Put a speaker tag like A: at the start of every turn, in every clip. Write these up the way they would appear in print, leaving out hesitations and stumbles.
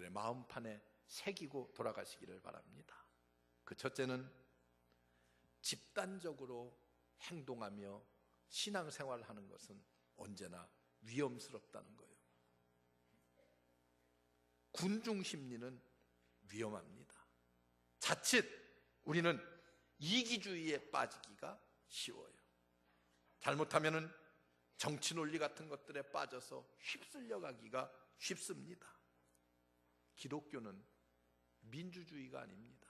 A: 여러분의 마음판에 새기고 돌아가시기를 바랍니다. 그 첫째는 집단적으로 행동하며 신앙생활하는 것은 언제나 위험스럽다는 거예요. 군중심리는 위험합니다. 자칫 우리는 이기주의에 빠지기가 쉬워요. 잘못하면은 정치 논리 같은 것들에 빠져서 휩쓸려 가기가 쉽습니다. 기독교는 민주주의가 아닙니다.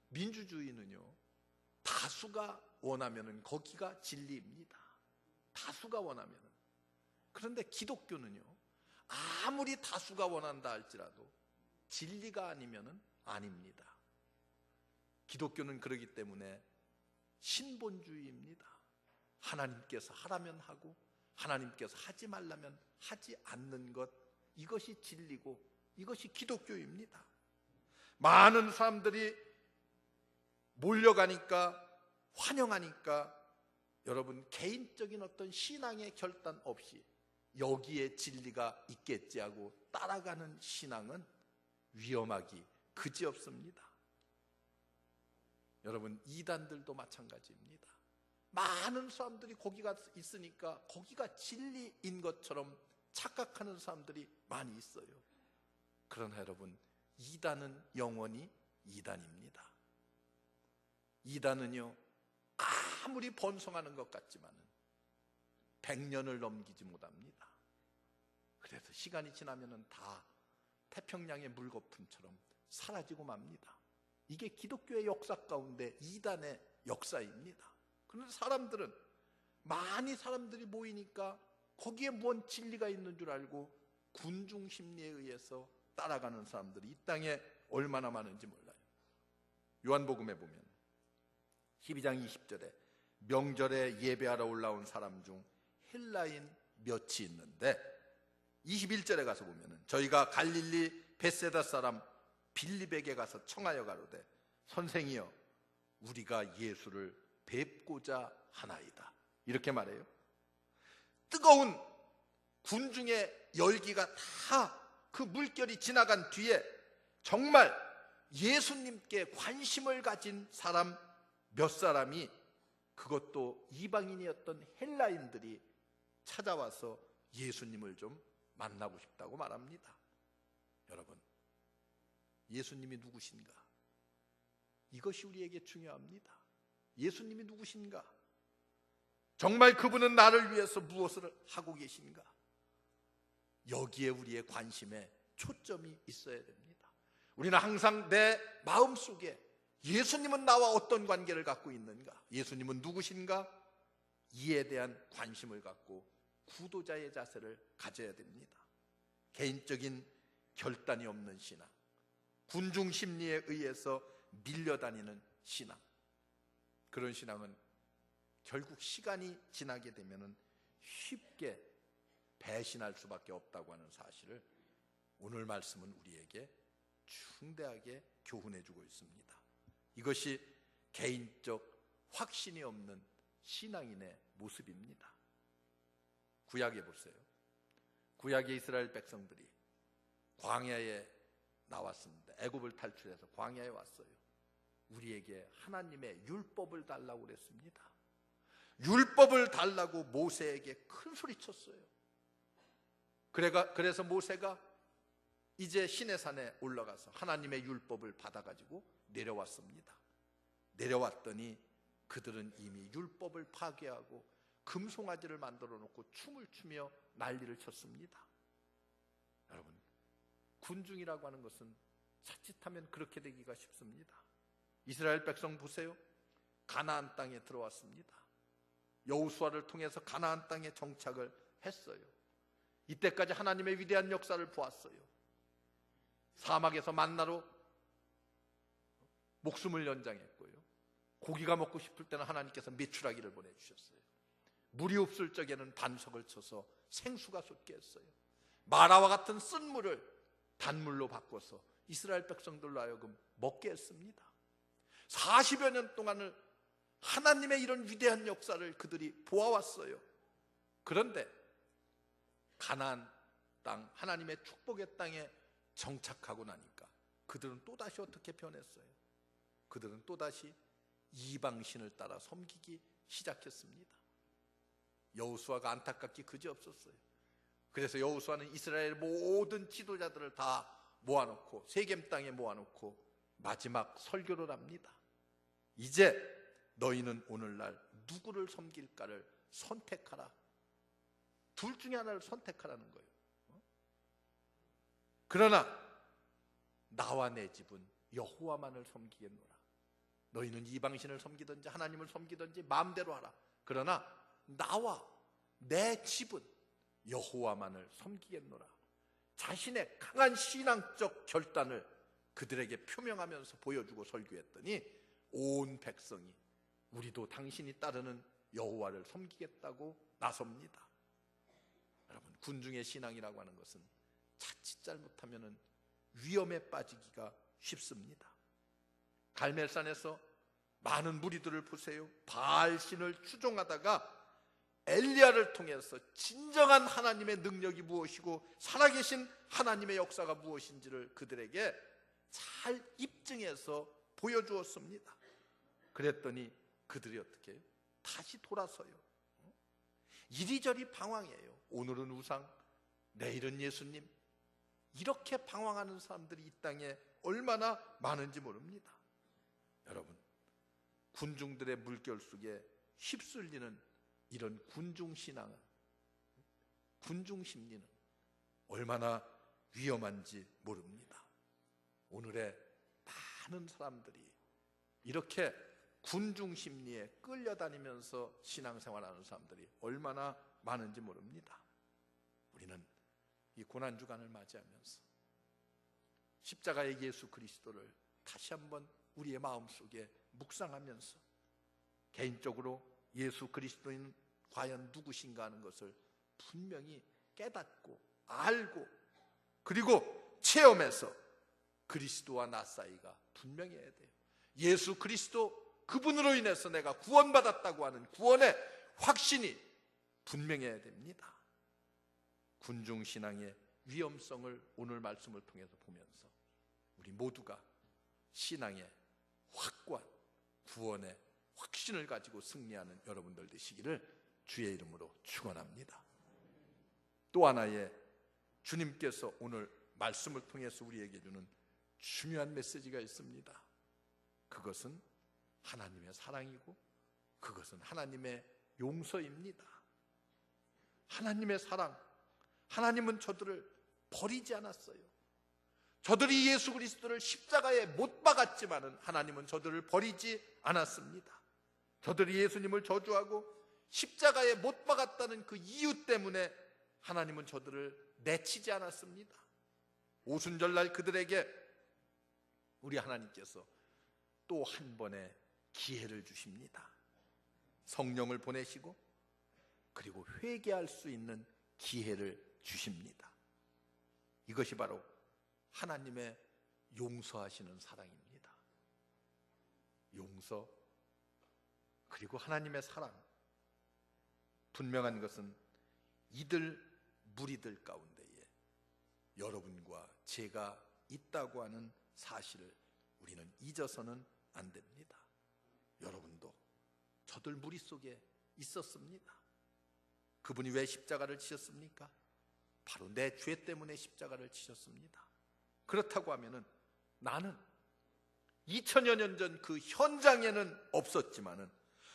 A: 민주주의는요, 다수가 원하면은 거기가 진리입니다. 다수가 원하면은. 그런데 기독교는요, 아무리 다수가 원한다 할지라도 진리가 아니면은 아닙니다. 기독교는 그러기 때문에 신본주의입니다. 하나님께서 하라면 하고 하나님께서 하지 말라면 하지 않는 것, 이것이 진리고 이것이 기독교입니다. 많은 사람들이 몰려가니까, 환영하니까 여러분 개인적인 어떤 신앙의 결단 없이 여기에 진리가 있겠지 하고 따라가는 신앙은 위험하기 그지없습니다. 여러분, 이단들도 마찬가지입니다. 많은 사람들이 거기가 있으니까 거기가 진리인 것처럼 착각하는 사람들이 많이 있어요. 그러나 여러분, 이단은 영원히 이단입니다. 이단은요, 아무리 번성하는 것 같지만은 100년을 넘기지 못합니다. 그래서 시간이 지나면은 다 태평양의 물거품처럼 사라지고 맙니다. 이게 기독교의 역사 가운데 이단의 역사입니다. 그런데 사람들은, 많이 사람들이 모이니까 거기에 뭔 진리가 있는 줄 알고 군중 심리에 의해서 따라가는 사람들이 이 땅에 얼마나 많은지 몰라요. 요한복음에 보면 12장 20절에 명절에 예배하러 올라온 사람 중 헬라인 몇이 있는데, 21절에 가서 보면 저희가 갈릴리 벳세다 사람 빌립에게 가서 청하여 가로되 선생이여 우리가 예수를 뵙고자 하나이다, 이렇게 말해요. 뜨거운 군중의 열기가 다 그 물결이 지나간 뒤에 정말 예수님께 관심을 가진 사람 몇 사람이, 그것도 이방인이었던 헬라인들이 찾아와서 예수님을 좀 만나고 싶다고 말합니다. 여러분, 예수님이 누구신가? 이것이 우리에게 중요합니다. 예수님이 누구신가? 정말 그분은 나를 위해서 무엇을 하고 계신가? 여기에 우리의 관심에 초점이 있어야 됩니다. 우리는 항상 내 마음속에 예수님은 나와 어떤 관계를 갖고 있는가? 예수님은 누구신가? 이에 대한 관심을 갖고 구도자의 자세를 가져야 됩니다. 개인적인 결단이 없는 신앙, 군중 심리에 의해서 밀려다니는 신앙, 그런 신앙은 결국 시간이 지나게 되면 쉽게 배신할 수밖에 없다고 하는 사실을 오늘 말씀은 우리에게 중대하게 교훈해 주고 있습니다. 이것이 개인적 확신이 없는 신앙인의 모습입니다. 구약에 보세요. 구약의 이스라엘 백성들이 광야에 나왔습니다. 애굽을 탈출해서 광야에 왔어요. 우리에게 하나님의 율법을 달라고 그랬습니다. 율법을 달라고 모세에게 큰 소리 쳤어요. 그래서 모세가 이제 시내산에 올라가서 하나님의 율법을 받아가지고 내려왔습니다. 내려왔더니 그들은 이미 율법을 파괴하고 금송아지를 만들어 놓고 춤을 추며 난리를 쳤습니다. 여러분, 군중이라고 하는 것은 자칫하면 그렇게 되기가 쉽습니다. 이스라엘 백성 보세요. 가나안 땅에 들어왔습니다. 여호수아를 통해서 가나안 땅에 정착을 했어요. 이때까지 하나님의 위대한 역사를 보았어요. 사막에서 만나로 목숨을 연장했고요. 고기가 먹고 싶을 때는 하나님께서 메추라기를 보내주셨어요. 물이 없을 적에는 반석을 쳐서 생수가 솟게 했어요. 마라와 같은 쓴 물을 단물로 바꿔서 이스라엘 백성들로 하여금 먹게 했습니다. 40여 년 동안을 하나님의 이런 위대한 역사를 그들이 보아왔어요. 그런데 가나안 땅, 하나님의 축복의 땅에 정착하고 나니까 그들은 또다시 어떻게 변했어요? 그들은 또다시 이방신을 따라 섬기기 시작했습니다. 여호수아가 안타깝게 그지없었어요. 그래서 여호수아는 이스라엘 모든 지도자들을 다 모아놓고 세겜 땅에 모아놓고 마지막 설교를 합니다. 이제 너희는 오늘날 누구를 섬길까를 선택하라. 둘 중에 하나를 선택하라는 거예요. 그러나 나와 내 집은 여호와만을 섬기겠노라. 너희는 이방신을 섬기든지 하나님을 섬기든지 마음대로 하라. 그러나 나와 내 집은 여호와만을 섬기겠노라. 자신의 강한 신앙적 결단을 그들에게 표명하면서 보여주고 설교했더니 온 백성이 우리도 당신이 따르는 여호와를 섬기겠다고 나섭니다. 여러분, 군중의 신앙이라고 하는 것은 자칫 잘못하면 위험에 빠지기가 쉽습니다. 갈멜산에서 많은 무리들을 보세요. 바알신을 추종하다가 엘리야를 통해서 진정한 하나님의 능력이 무엇이고 살아계신 하나님의 역사가 무엇인지를 그들에게 잘 입증해서 보여주었습니다. 그랬더니 그들이 어떻게 해요? 다시 돌아서요. 이리저리 방황해요. 오늘은 우상, 내일은 예수님. 이렇게 방황하는 사람들이 이 땅에 얼마나 많은지 모릅니다. 여러분, 군중들의 물결 속에 휩쓸리는 이런 군중신앙은, 군중심리는 얼마나 위험한지 모릅니다. 오늘의 많은 사람들이 이렇게 군중심리에 끌려다니면서 신앙생활하는 사람들이 얼마나 많은지 모릅니다. 우리는 이 고난주간을 맞이하면서 십자가의 예수 그리스도를 다시 한번 우리의 마음속에 묵상하면서 개인적으로 예수 그리스도인 과연 누구신가 하는 것을 분명히 깨닫고 알고 그리고 체험해서 그리스도와 나 사이가 분명해야 돼요. 예수 그리스도 그분으로 인해서 내가 구원받았다고 하는 구원의 확신이 분명해야 됩니다. 군중신앙의 위험성을 오늘 말씀을 통해서 보면서 우리 모두가 신앙의 확고한 구원의 확신을 가지고 승리하는 여러분들 되시기를 주의 이름으로 축원합니다. 또 하나의 주님께서 오늘 말씀을 통해서 우리에게 주는 중요한 메시지가 있습니다. 그것은 하나님의 사랑이고 그것은 하나님의 용서입니다. 하나님의 사랑, 하나님은 저들을 버리지 않았어요. 저들이 예수 그리스도를 십자가에 못 박았지만은 하나님은 저들을 버리지 않았습니다. 저들이 예수님을 저주하고 십자가에 못 박았다는 그 이유 때문에 하나님은 저들을 내치지 않았습니다. 오순절날 그들에게 우리 하나님께서 또 한 번의 기회를 주십니다. 성령을 보내시고 그리고 회개할 수 있는 기회를 주십니다. 이것이 바로 하나님의 용서하시는 사랑입니다. 용서 그리고 하나님의 사랑. 분명한 것은 이들 무리들 가운데에 여러분과 제가 있다고 하는 사실을 우리는 잊어서는 안 됩니다. 여러분도 저들 무리 속에 있었습니다. 그분이 왜 십자가를 지셨습니까? 바로 내 죄 때문에 십자가를 지셨습니다. 그렇다고 하면은 나는 2000여 년 전 그 현장에는 없었지만은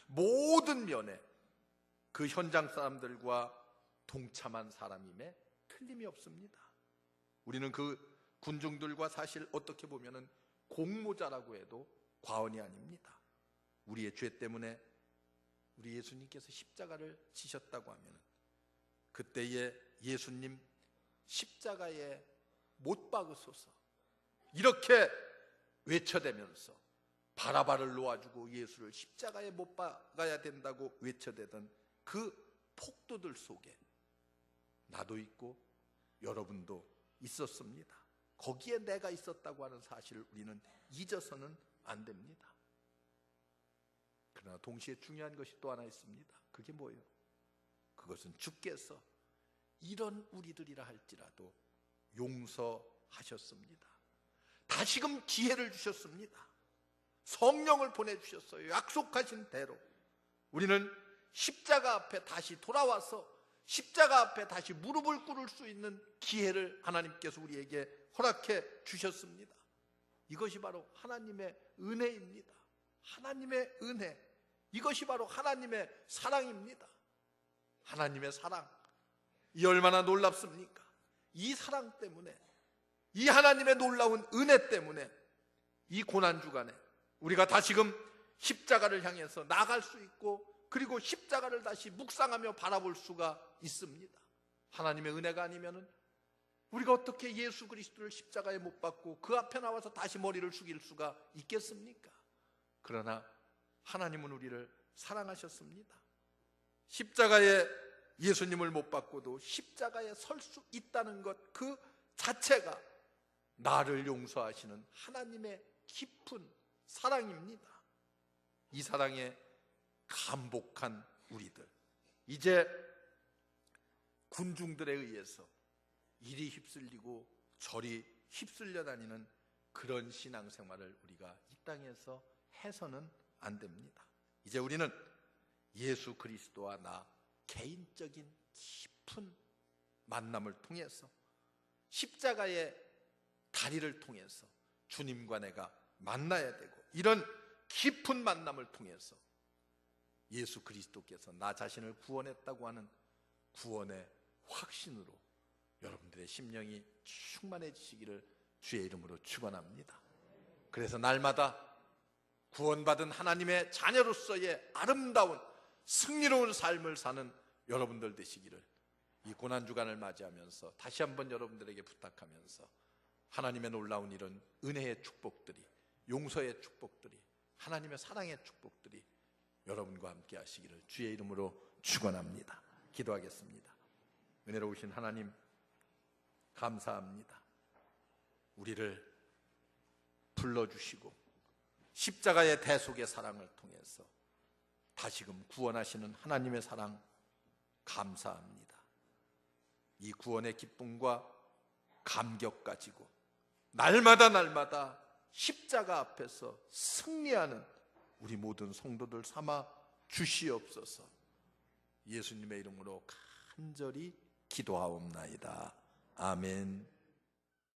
A: 모든 면에 그 현장 사람들과 동참한 사람임에 틀림이 없습니다. 우리는 그 군중들과 사실 어떻게 보면은 공모자라고 해도 과언이 아닙니다. 우리의 죄 때문에 우리 예수님께서 십자가를 지셨다고 하면 그때의 예수님 십자가에 못 박으소서 이렇게 외쳐대면서 바라바를 놓아주고 예수를 십자가에 못 박아야 된다고 외쳐대던 그 폭도들 속에 나도 있고 여러분도 있었습니다. 거기에 내가 있었다고 하는 사실을 우리는 잊어서는 안 됩니다. 그러나 동시에 중요한 것이 또 하나 있습니다. 그게 뭐예요? 그것은 주께서 이런 우리들이라 할지라도 용서하셨습니다. 다시금 기회를 주셨습니다. 성령을 보내주셨어요. 약속하신 대로 우리는 십자가 앞에 다시 돌아와서 십자가 앞에 다시 무릎을 꿇을 수 있는 기회를 하나님께서 우리에게 허락해 주셨습니다. 이것이 바로 하나님의 은혜입니다. 하나님의 은혜, 이것이 바로 하나님의 사랑입니다. 하나님의 사랑, 이 얼마나 놀랍습니까? 이 사랑 때문에, 이 하나님의 놀라운 은혜 때문에 이 고난주간에 우리가 다시금 십자가를 향해서 나아갈 수 있고, 그리고 십자가를 다시 묵상하며 바라볼 수가 있습니다. 하나님의 은혜가 아니면은 우리가 어떻게 예수 그리스도를 십자가에 못 박고 그 앞에 나와서 다시 머리를 숙일 수가 있겠습니까? 그러나 하나님은 우리를 사랑하셨습니다. 십자가에 예수님을 못 박고도 십자가에 설 수 있다는 것 그 자체가 나를 용서하시는 하나님의 깊은 사랑입니다. 이 사랑에 감복한 우리들, 이제 군중들에 의해서 이리 휩쓸리고 저리 휩쓸려 다니는 그런 신앙생활을 우리가 이 땅에서 해서는 안 됩니다. 이제 우리는 예수 그리스도와 나 개인적인 깊은 만남을 통해서 십자가의 다리를 통해서 주님과 내가 만나야 되고, 이런 깊은 만남을 통해서 예수 그리스도께서 나 자신을 구원했다고 하는 구원의 확신으로 여러분들의 심령이 충만해지시기를 주의 이름으로 축원합니다. 그래서 날마다 구원받은 하나님의 자녀로서의 아름다운 승리로운 삶을 사는 여러분들 되시기를 이 고난주간을 맞이하면서 다시 한번 여러분들에게 부탁하면서 하나님의 놀라운 이런 은혜의 축복들이, 용서의 축복들이, 하나님의 사랑의 축복들이 여러분과 함께 하시기를 주의 이름으로 축원합니다. 기도하겠습니다. 은혜로우신 하나님, 감사합니다. 우리를 불러주시고 십자가의 대속의 사랑을 통해서 다시금 구원하시는 하나님의 사랑 감사합니다. 이 구원의 기쁨과 감격 가지고 날마다 십자가 앞에서 승리하는 우리 모든 성도들 삼아 주시옵소서. 예수님의 이름으로 간절히 기도하옵나이다. 아멘.